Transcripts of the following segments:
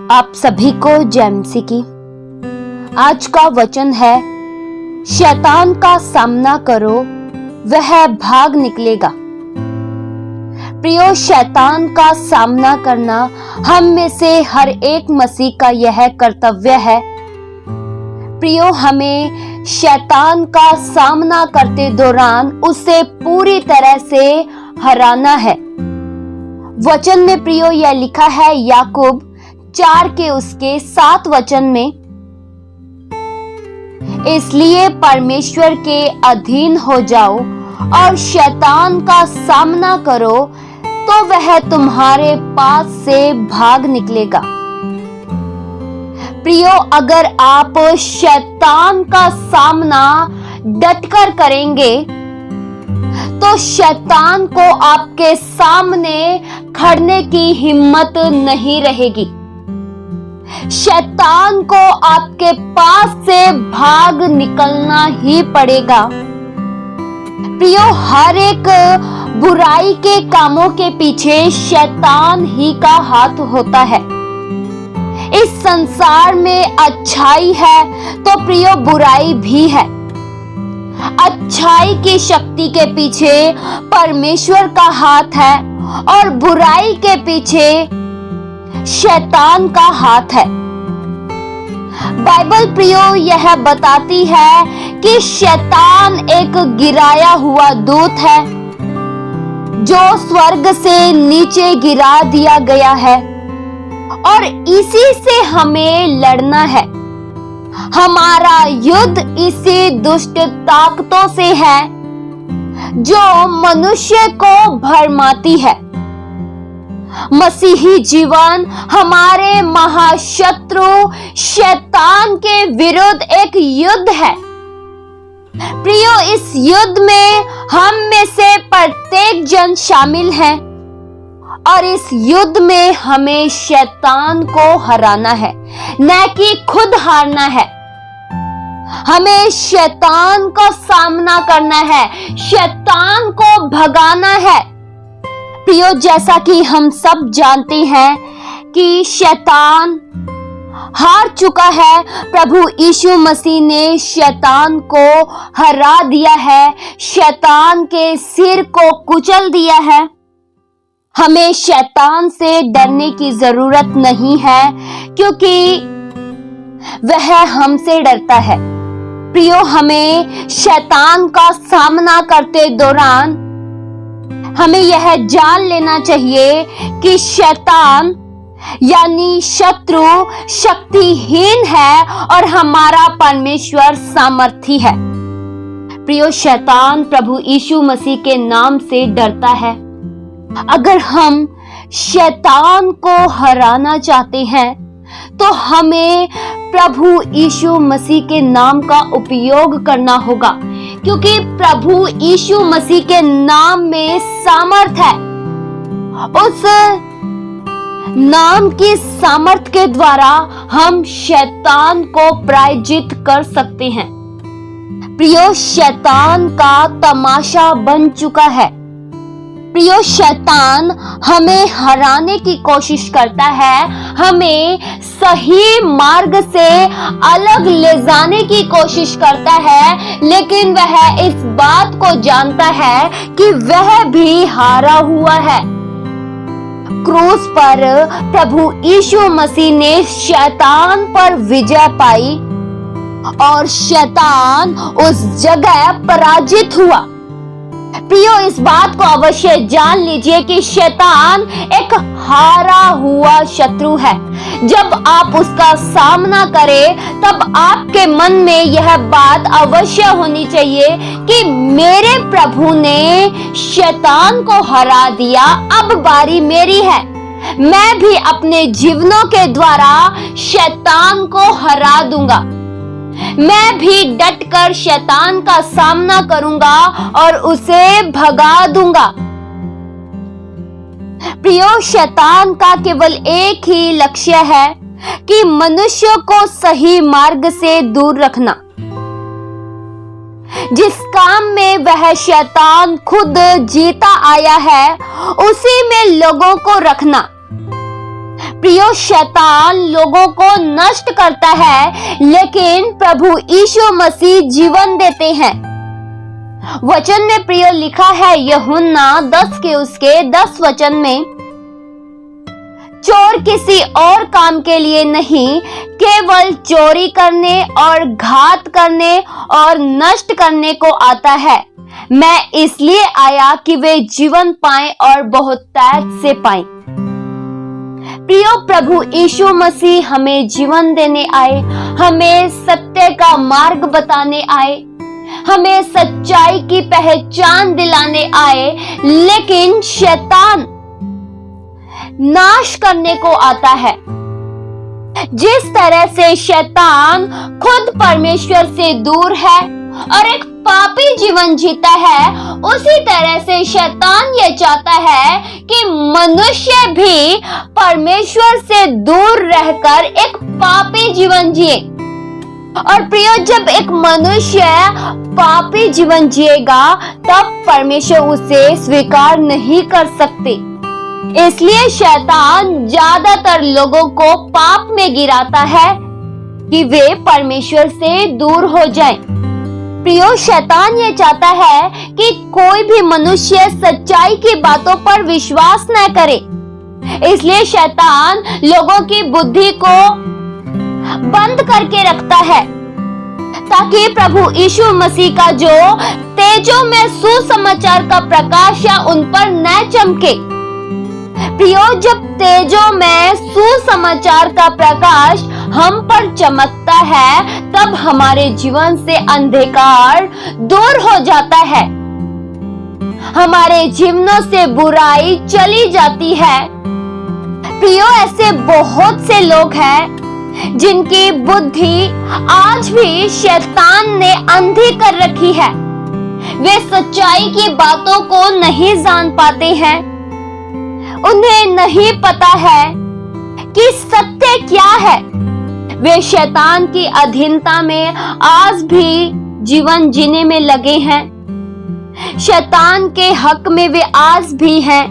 आप सभी को जय मसीह की। आज का वचन है, शैतान का सामना करो, वह भाग निकलेगा। प्रियो, शैतान का सामना करना हम में से हर एक मसीह का यह कर्तव्य है। प्रियो, हमें शैतान का सामना करते दौरान उसे पूरी तरह से हराना है। वचन में प्रियो यह लिखा है याकूब 4 के उसके 7 वचन में, इसलिए परमेश्वर के अधीन हो जाओ और शैतान का सामना करो तो वह तुम्हारे पास से भाग निकलेगा। प्रियो, अगर आप शैतान का सामना डटकर करेंगे तो शैतान को आपके सामने खड़ने की हिम्मत नहीं रहेगी। शैतान को आपके पास से भाग निकलना ही पड़ेगा। प्रियो, हर एक बुराई के कामों के पीछे शैतान ही का हाथ होता है। इस संसार में अच्छाई है तो प्रियो बुराई भी है। अच्छाई की शक्ति के पीछे परमेश्वर का हाथ है और बुराई के पीछे शैतान का हाथ है। बाइबल प्रियो यह बताती है कि शैतान एक गिराया हुआ दूत है जो स्वर्ग से नीचे गिरा दिया गया है और इसी से हमें लड़ना है। हमारा युद्ध इसी दुष्ट ताकतों से है जो मनुष्य को भरमाती है। मसीही जीवन हमारे महाशत्रु शैतान के विरुद्ध एक युद्ध है। प्रियो, इस युद्ध में हम में से प्रत्येक जन शामिल हैं और इस युद्ध में हमें शैतान को हराना है, न कि खुद हारना है। हमें शैतान का सामना करना है, शैतान को भगाना है। प्रियो, जैसा कि हम सब जानते हैं कि शैतान हार चुका है, प्रभु यीशु मसीह ने शैतान को हरा दिया है, शैतान के सिर को कुचल दिया है। हमें शैतान से डरने की जरूरत नहीं है क्योंकि वह हमसे डरता है। प्रियो, हमें शैतान का सामना करते दौरान हमें यह जान लेना चाहिए कि शैतान यानी शत्रु शक्तिहीन है और हमारा परमेश्वर सामर्थी है। प्रियो, शैतान प्रभु यीशु मसीह के नाम से डरता है। अगर हम शैतान को हराना चाहते हैं तो हमें प्रभु यीशु मसीह के नाम का उपयोग करना होगा, क्योंकि प्रभु यीशु मसीह के नाम में सामर्थ है। उस नाम की सामर्थ के द्वारा हम शैतान को पराजित कर सकते हैं। प्रियो, शैतान का तमाशा बन चुका है। प्रियो, शैतान हमें हराने की कोशिश करता है, हमें सही मार्ग से अलग ले जाने की कोशिश करता है, लेकिन वह इस बात को जानता है कि वह भी हारा हुआ है। क्रूस पर प्रभु यीशु मसीह ने शैतान पर विजय पाई और शैतान उस जगह पराजित हुआ। प्रियो, इस बात को अवश्य जान लीजिए कि शैतान एक हारा हुआ शत्रु है। जब आप उसका सामना करें तब आपके मन में यह बात अवश्य होनी चाहिए कि मेरे प्रभु ने शैतान को हरा दिया, अब बारी मेरी है। मैं भी अपने जीवनों के द्वारा शैतान को हरा दूंगा। मैं भी डटकर शैतान का सामना करूंगा और उसे भगा दूंगा। प्रियो, शैतान का केवल एक ही लक्ष्य है कि मनुष्य को सही मार्ग से दूर रखना। जिस काम में वह शैतान खुद जीता आया है उसी में लोगों को रखना। प्रियो, शैतान लोगों को नष्ट करता है, लेकिन प्रभु यीशु मसीह जीवन देते हैं। वचन में प्रियो लिखा है यूहन्ना 10 के उसके 10 वचन में, चोर किसी और काम के लिए नहीं, केवल चोरी करने और घात करने और नष्ट करने को आता है। मैं इसलिए आया कि वे जीवन पाएं और बहुतायत से पाएं। प्रियो, प्रभु यीशु मसीह हमें जीवन देने आए, हमें सत्य का मार्ग बताने आए, हमें सच्चाई की पहचान दिलाने आए, लेकिन शैतान नाश करने को आता है। जिस तरह से शैतान खुद परमेश्वर से दूर है और एक पापी जीवन जीता है, उसी तरह से शैतान ये चाहता है कि मनुष्य भी परमेश्वर से दूर रहकर एक पापी जीवन जिए। और प्रियो, जब एक मनुष्य पापी जीवन जिएगा, तब परमेश्वर उसे स्वीकार नहीं कर सकते। इसलिए शैतान ज्यादातर लोगों को पाप में गिराता है कि वे परमेश्वर से दूर हो जाएं। प्रियो, शैतान ये चाहता है कि कोई भी मनुष्य सच्चाई की बातों पर विश्वास न करे। इसलिए शैतान लोगों की बुद्धि को बंद करके रखता है, ताकि प्रभु यीशु मसीह का जो तेजों में सुसमाचार का प्रकाश है उन पर न चमके। प्रियो, जब तेजों में सुसमाचार का प्रकाश हम पर चमकता है, तब हमारे जीवन से अंधकार दूर हो जाता है, हमारे जीवनों से बुराई चली जाती है। प्रियो, ऐसे बहुत से लोग हैं जिनकी बुद्धि आज भी शैतान ने अंधी कर रखी है। वे सच्चाई की बातों को नहीं जान पाते हैं। उन्हें नहीं पता है कि सत्य क्या है। वे शैतान की अधीनता में आज भी जीवन जीने में लगे हैं। शैतान के हक में वे आज भी हैं,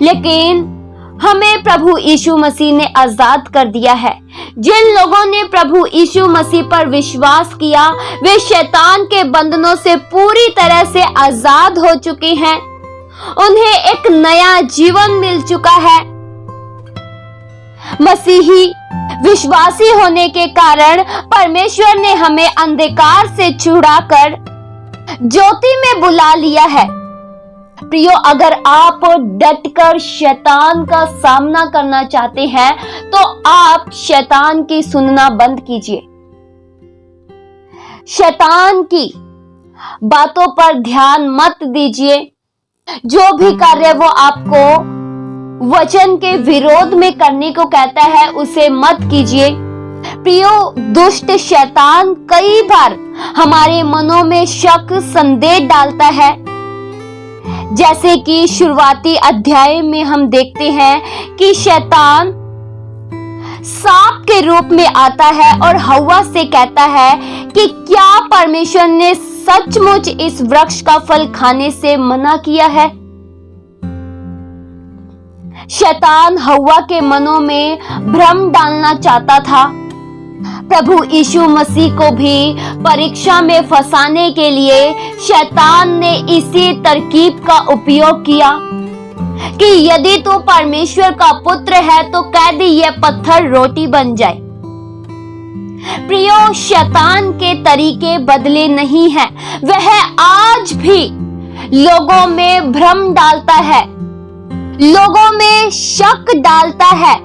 लेकिन हमें प्रभु यीशु मसीह ने आजाद कर दिया है। जिन लोगों ने प्रभु यीशु मसीह पर विश्वास किया, वे शैतान के बंधनों से पूरी तरह से आजाद हो चुके हैं। उन्हें एक नया जीवन मिल चुका है। मसीही विश्वासी होने के कारण परमेश्वर ने हमें अंधकार से छुड़ाकर ज्योति में बुला लिया है। प्रियो, अगर आप डटकर शैतान का सामना करना चाहते हैं, तो आप शैतान की सुनना बंद कीजिए। शैतान की बातों पर ध्यान मत दीजिए। जो भी कार्य वो आपको वचन के विरोध में करने को कहता है, उसे मत कीजिए। प्रियो, दुष्ट शैतान कई बार हमारे मनों में शक संदेह डालता है। जैसे कि शुरुआती अध्याय में हम देखते हैं कि शैतान सांप के रूप में आता है और हव्वा से कहता है कि क्या परमेश्वर ने सचमुच इस वृक्ष का फल खाने से मना किया है। शैतान हव्वा के मनों में भ्रम डालना चाहता था। प्रभु यीशु मसीह को भी परीक्षा में फंसाने के लिए शैतान ने इसी तरकीब का उपयोग किया कि यदि तू परमेश्वर का पुत्र है तो कह दे यह पत्थर रोटी बन जाए। प्रियो, शैतान के तरीके बदले नहीं हैं। वह आज भी लोगों में भ्रम डालता है, लोगों में शक डालता है।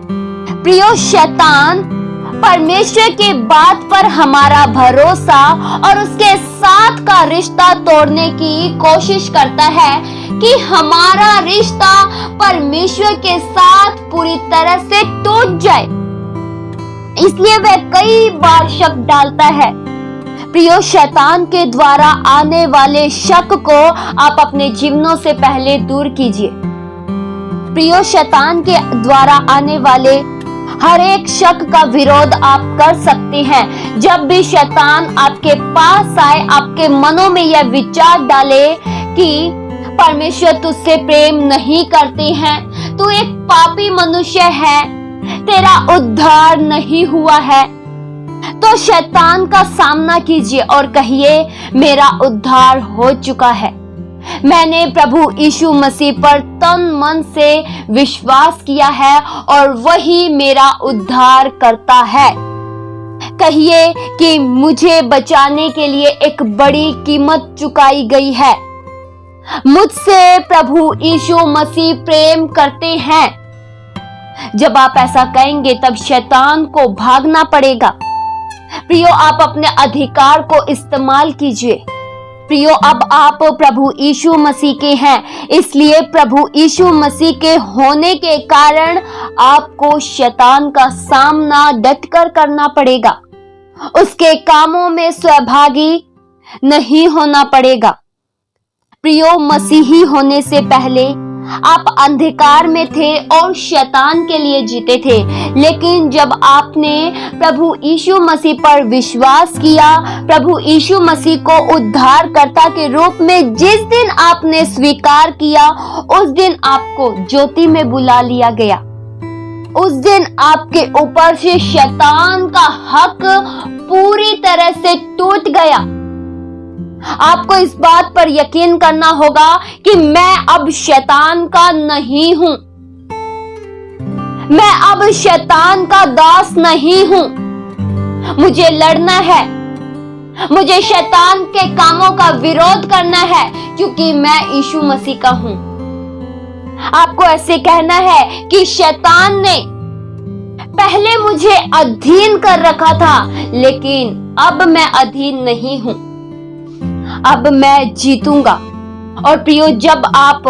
प्रियो, शैतान परमेश्वर की बात पर हमारा भरोसा और उसके साथ का रिश्ता तोड़ने की कोशिश करता है कि हमारा रिश्ता परमेश्वर के साथ पूरी तरह से टूट जाए। इसलिए वह कई बार शक डालता है। प्रियो, शैतान के द्वारा आने वाले शक को आप अपने जीवनों से पहले दूर कीजिए। प्रियो, शैतान के द्वारा आने वाले हर एक शक का विरोध आप कर सकते हैं। जब भी शैतान आपके पास आए, आपके मनों में यह विचार डाले कि परमेश्वर तुझसे प्रेम नहीं करते हैं, तू एक पापी मनुष्य है, तेरा उद्धार नहीं हुआ है, तो शैतान का सामना कीजिए और कहिए मेरा उद्धार हो चुका है। मैंने प्रभु यीशु मसीह पर तन मन से विश्वास किया है और वही मेरा उद्धार करता है। कहिए कि मुझे बचाने के लिए एक बड़ी कीमत चुकाई गई है। मुझसे प्रभु यीशु मसीह प्रेम करते हैं। जब आप ऐसा कहेंगे तब शैतान को भागना पड़ेगा। प्रियो, आप अपने अधिकार को इस्तेमाल कीजिए। प्रियो, अब आप प्रभु यीशु मसीह के हैं, इसलिए प्रभु यीशु मसीह के होने के कारण आपको शैतान का सामना डटकर करना पड़ेगा। उसके कामों में सहभागी नहीं होना पड़ेगा। प्रियो, मसीही होने से पहले आप अंधकार में थे और शैतान के लिए जीते थे, लेकिन जब आपने प्रभु यीशु मसीह पर विश्वास किया, प्रभु यीशु मसीह को उद्धारकर्ता के रूप में जिस दिन आपने स्वीकार किया, उस दिन आपको ज्योति में बुला लिया गया। उस दिन आपके ऊपर से शैतान का हक पूरी तरह से टूट गया। आपको इस बात पर यकीन करना होगा कि मैं अब शैतान का नहीं हूं, मैं अब शैतान का दास नहीं हूं। मुझे लड़ना है, मुझे शैतान के कामों का विरोध करना है, क्योंकि मैं यीशु मसीह का हूं। आपको ऐसे कहना है कि शैतान ने पहले मुझे अधीन कर रखा था, लेकिन अब मैं अधीन नहीं हूं, अब मैं जीतूंगा। और प्रियो, जब आप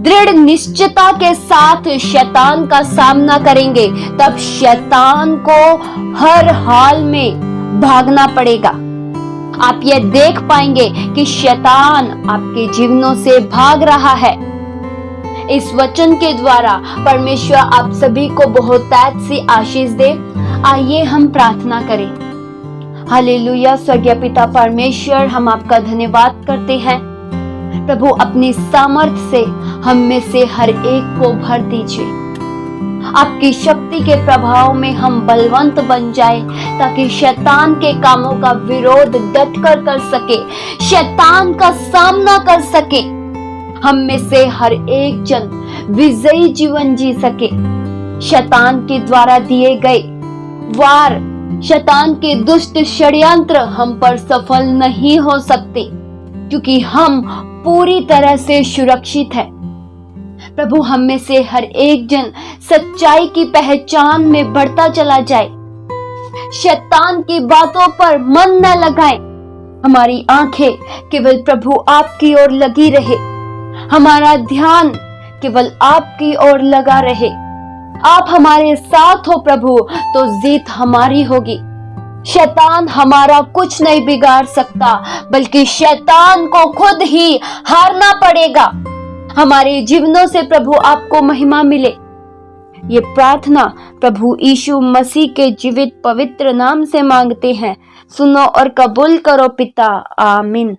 दृढ़ निश्चयता के साथ शैतान का सामना करेंगे, तब शैतान को हर हाल में भागना पड़ेगा। आप ये देख पाएंगे कि शैतान आपके जीवनों से भाग रहा है। इस वचन के द्वारा परमेश्वर आप सभी को बहुतायत सी आशीष दे। आइए हम प्रार्थना करें। हालेलुया। स्वर्गीय पिता परमेश्वर, हम आपका धन्यवाद करते हैं। प्रभु, अपनी सामर्थ से हम में से हर एक को भर दीजिए। आपकी शक्ति के प्रभाव में हम बलवंत बन जाए, ताकि शैतान के कामों का विरोध डटकर कर सके, शैतान का सामना कर सके। हम में से हर एक जन विजयी जीवन जी सके। शैतान के द्वारा दिए गए वार, शैतान के दुष्ट षड्यंत्र हम पर सफल नहीं हो सकते, क्योंकि हम पूरी तरह से सुरक्षित हैं। प्रभु, हम में से हर एक जन सच्चाई की पहचान में बढ़ता चला जाए। शैतान की बातों पर मन न लगाए। हमारी आंखें केवल प्रभु आपकी ओर लगी रहे, हमारा ध्यान केवल आपकी ओर लगा रहे। आप हमारे साथ हो प्रभु, तो जीत हमारी होगी। शैतान हमारा कुछ नहीं बिगाड़ सकता, बल्कि शैतान को खुद ही हारना पड़ेगा। हमारे जीवनों से प्रभु आपको महिमा मिले। ये प्रार्थना प्रभु यीशु मसीह के जीवित पवित्र नाम से मांगते हैं। सुनो और कबूल करो पिता। आमीन।